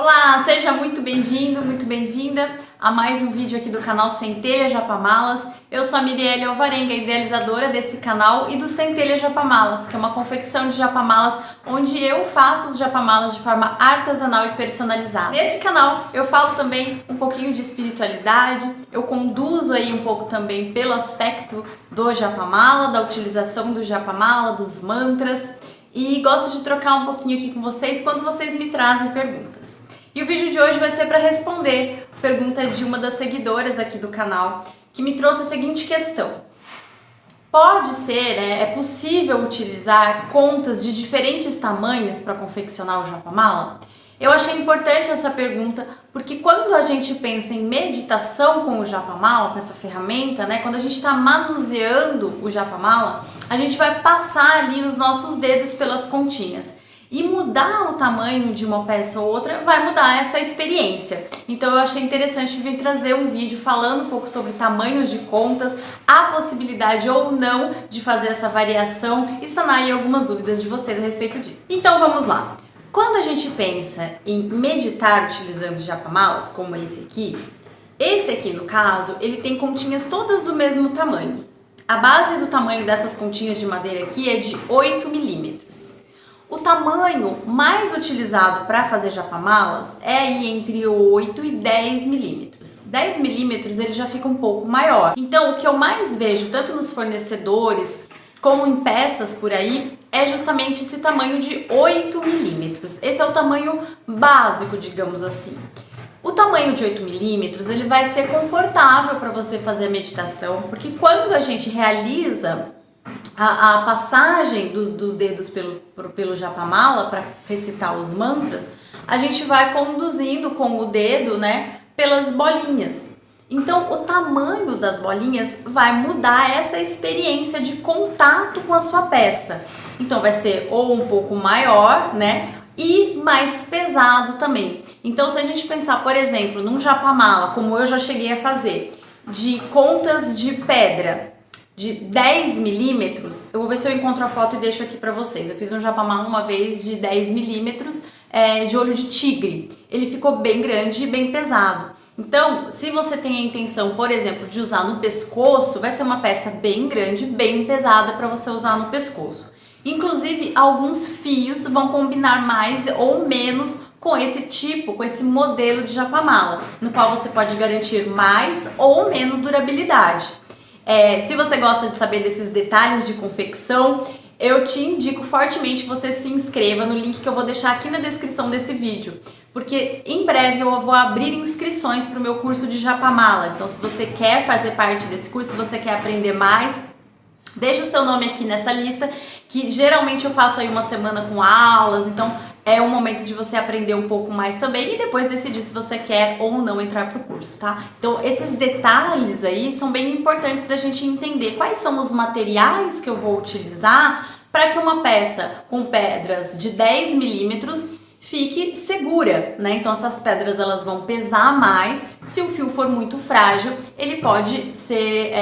Olá, seja muito bem-vindo, muito bem-vinda a mais um vídeo aqui do canal Centelha Japamalas. Eu sou a Mirielle Alvarenga, idealizadora desse canal e do Centelha Japamalas, que é uma confecção de japamalas onde eu faço os japamalas de forma artesanal e personalizada. Nesse canal eu falo também um pouquinho de espiritualidade, eu conduzo aí um pouco também pelo aspecto do japamala, da utilização do japamala, dos mantras. E gosto de trocar um pouquinho aqui com vocês quando vocês me trazem perguntas. E o vídeo de hoje vai ser para responder a pergunta de uma das seguidoras aqui do canal, que me trouxe a seguinte questão. Pode ser, é possível utilizar contas de diferentes tamanhos para confeccionar o japamala? Eu achei importante essa pergunta porque quando a gente pensa em meditação com o japamala, com essa ferramenta, né, quando a gente está manuseando o japamala, a gente vai passar ali os nossos dedos pelas continhas. E mudar o tamanho de uma peça ou outra vai mudar essa experiência. Então eu achei interessante vir trazer um vídeo falando um pouco sobre tamanhos de contas, a possibilidade ou não de fazer essa variação e sanar aí algumas dúvidas de vocês a respeito disso. Então vamos lá. Quando a gente pensa em meditar utilizando japamalas, como esse aqui no caso, ele tem continhas todas do mesmo tamanho. A base do tamanho dessas continhas de madeira aqui é de 8 milímetros. O tamanho mais utilizado para fazer japamalas é aí entre 8 e 10 milímetros. 10 milímetros ele já fica um pouco maior. Então o que eu mais vejo, tanto nos fornecedores como em peças por aí, é justamente esse tamanho de 8 milímetros. Esse é o tamanho básico, digamos assim. O tamanho de 8 milímetros ele vai ser confortável para você fazer a meditação, porque quando a gente realiza a passagem dos dedos pelo japamala para recitar os mantras, a gente vai conduzindo com o dedo, né, pelas bolinhas. Então, o tamanho das bolinhas vai mudar essa experiência de contato com a sua peça. Então, vai ser ou um pouco maior, né, e mais pesado também. Então, se a gente pensar, por exemplo, num japamala, como eu já cheguei a fazer, de contas de pedra, de 10 milímetros, eu vou ver se eu encontro a foto e deixo aqui pra vocês. Eu fiz um japamala uma vez de 10 milímetros de olho de tigre. Ele ficou bem grande e bem pesado. Então, se você tem a intenção, por exemplo, de usar no pescoço, vai ser uma peça bem grande, bem pesada para você usar no pescoço. Inclusive, alguns fios vão combinar mais ou menos com esse modelo de japamala, no qual você pode garantir mais ou menos durabilidade. Se você gosta de saber desses detalhes de confecção, eu te indico fortemente que você se inscreva no link que eu vou deixar aqui na descrição desse vídeo, porque em breve eu vou abrir inscrições para o meu curso de japamala. Então, se você quer fazer parte desse curso, se você quer aprender mais, deixa o seu nome aqui nessa lista, que geralmente eu faço aí uma semana com aulas, então é um momento de você aprender um pouco mais também e depois decidir se você quer ou não entrar pro curso, tá? Então, esses detalhes aí são bem importantes da gente entender quais são os materiais que eu vou utilizar para que uma peça com pedras de 10 milímetros fique segura, né? Então essas pedras elas vão pesar mais. Se o fio for muito frágil, ele pode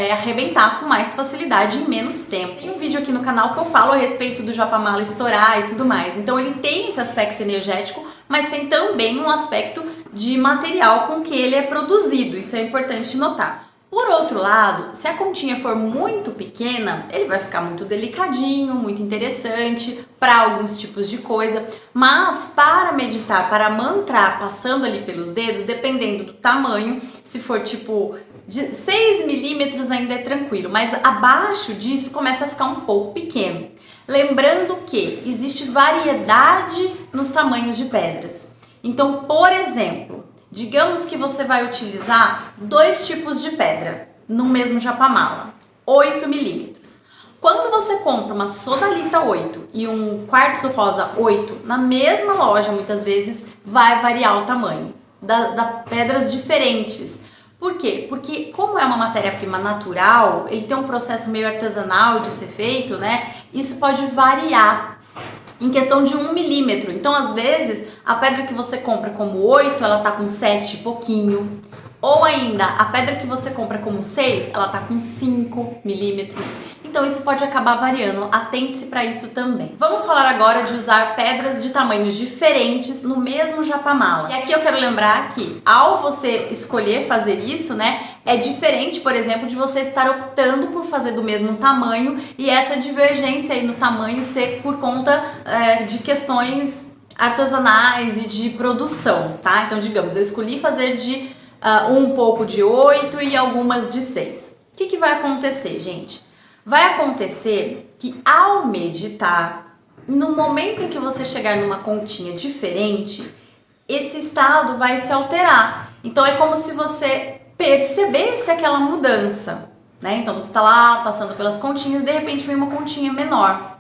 arrebentar com mais facilidade em menos tempo. Tem um vídeo aqui no canal que eu falo a respeito do japamala estourar e tudo mais. Então ele tem esse aspecto energético, mas tem também um aspecto de material com que ele é produzido. Isso é importante notar. Por outro lado, se a continha for muito pequena, ele vai ficar muito delicadinho, muito interessante para alguns tipos de coisa, mas para meditar, para mantrar passando ali pelos dedos, dependendo do tamanho, se for tipo de 6 milímetros ainda é tranquilo, mas abaixo disso começa a ficar um pouco pequeno. Lembrando que existe variedade nos tamanhos de pedras. Então, por exemplo, digamos que você vai utilizar 2 tipos de pedra no mesmo japamala, 8 milímetros. Quando você compra uma sodalita 8 e um quartzo rosa 8, na mesma loja muitas vezes vai variar o tamanho das pedras diferentes. Por quê? Porque como é uma matéria-prima natural, ele tem um processo meio artesanal de ser feito, né? Isso pode variar em questão de 1 milímetro. Então, às vezes, a pedra que você compra como 8, ela tá com 7 e pouquinho. Ou ainda, a pedra que você compra como 6, ela tá com 5 milímetros. Então isso pode acabar variando, atente-se para isso também. Vamos falar agora de usar pedras de tamanhos diferentes no mesmo japamala. E aqui eu quero lembrar que ao você escolher fazer isso, né, é diferente, por exemplo, de você estar optando por fazer do mesmo tamanho e essa divergência aí no tamanho ser por conta de questões artesanais e de produção, tá? Então, digamos, eu escolhi fazer de um pouco de 8 e algumas de 6. O que vai acontecer, gente? Vai acontecer que ao meditar, no momento em que você chegar numa continha diferente, esse estado vai se alterar. Então é como se você percebesse aquela mudança, né? Então você está lá passando pelas continhas, de repente vem uma continha menor.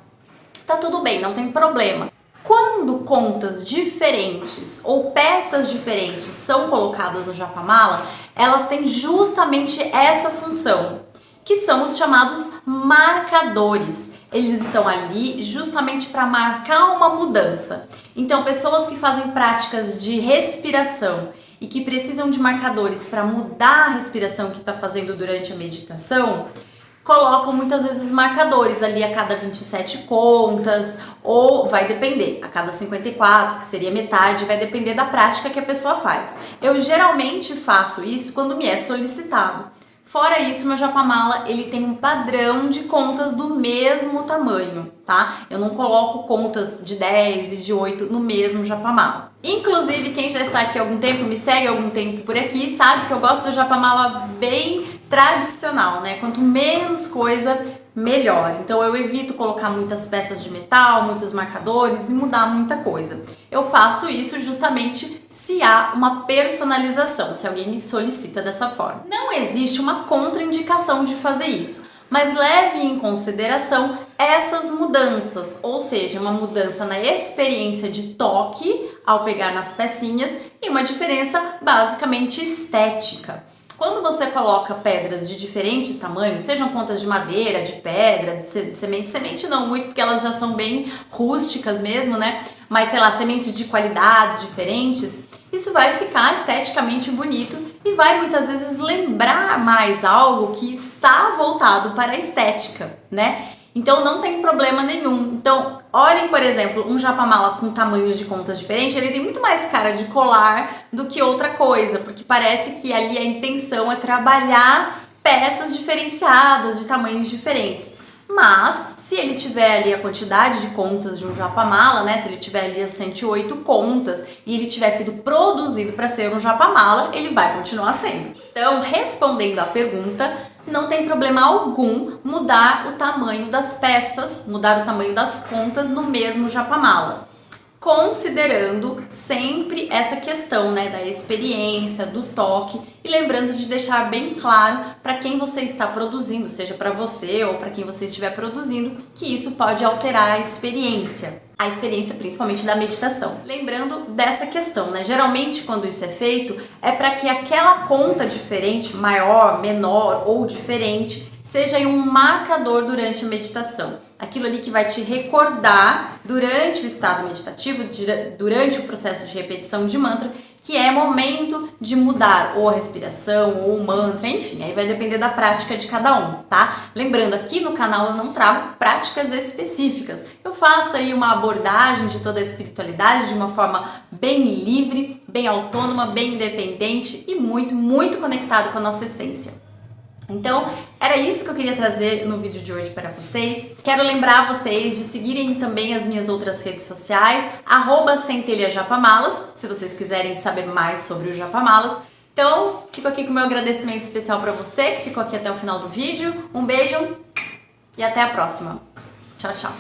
Tá tudo bem, não tem problema. Quando contas diferentes ou peças diferentes são colocadas no japamala, elas têm justamente essa função, que são os chamados marcadores. Eles estão ali justamente para marcar uma mudança. Então, pessoas que fazem práticas de respiração e que precisam de marcadores para mudar a respiração que está fazendo durante a meditação, colocam muitas vezes marcadores ali a cada 27 contas, ou vai depender, a cada 54, que seria metade, vai depender da prática que a pessoa faz. Eu geralmente faço isso quando me é solicitado. Fora isso, meu japamala, ele tem um padrão de contas do mesmo tamanho, tá? Eu não coloco contas de 10 e de 8 no mesmo japamala. Inclusive, quem já está aqui há algum tempo, me segue há algum tempo por aqui, sabe que eu gosto do japamala bem tradicional, né? Quanto menos coisa, melhor. Então eu evito colocar muitas peças de metal, muitos marcadores e mudar muita coisa. Eu faço isso justamente se há uma personalização, se alguém me solicita dessa forma. Não existe uma contraindicação de fazer isso, mas leve em consideração essas mudanças, ou seja, uma mudança na experiência de toque ao pegar nas pecinhas e uma diferença basicamente estética. Quando você coloca pedras de diferentes tamanhos, sejam contas de madeira, de pedra, de semente não muito, porque elas já são bem rústicas mesmo, né? Mas sei lá, sementes de qualidades diferentes, isso vai ficar esteticamente bonito e vai muitas vezes lembrar mais algo que está voltado para a estética, né? Então não tem problema nenhum. Então, olhem, por exemplo, um japamala com tamanhos de contas diferentes, ele tem muito mais cara de colar do que outra coisa, porque parece que ali a intenção é trabalhar peças diferenciadas, de tamanhos diferentes. Mas, se ele tiver ali a quantidade de contas de um japamala, né, se ele tiver ali as 108 contas e ele tiver sido produzido para ser um japamala, ele vai continuar sendo. Então, respondendo à pergunta, não tem problema algum mudar o tamanho das peças, mudar o tamanho das contas no mesmo japamala, considerando sempre essa questão, né, da experiência, do toque e lembrando de deixar bem claro para quem você está produzindo, seja para você ou para quem você estiver produzindo, que isso pode alterar a experiência principalmente da meditação. Lembrando dessa questão, né? Geralmente quando isso é feito é para que aquela conta diferente, maior, menor ou diferente, seja um marcador durante a meditação. Aquilo ali que vai te recordar durante o estado meditativo, durante o processo de repetição de mantra, que é momento de mudar ou a respiração ou o mantra, enfim, aí vai depender da prática de cada um, tá? Lembrando, aqui no canal eu não trago práticas específicas. Eu faço aí uma abordagem de toda a espiritualidade de uma forma bem livre, bem autônoma, bem independente e muito, muito conectado com a nossa essência. Então, era isso que eu queria trazer no vídeo de hoje para vocês. Quero lembrar vocês de seguirem também as minhas outras redes sociais, @centelhajapamalas, se vocês quiserem saber mais sobre o japamalas. Então, fico aqui com o meu agradecimento especial para você, que ficou aqui até o final do vídeo. Um beijo e até a próxima. Tchau, tchau.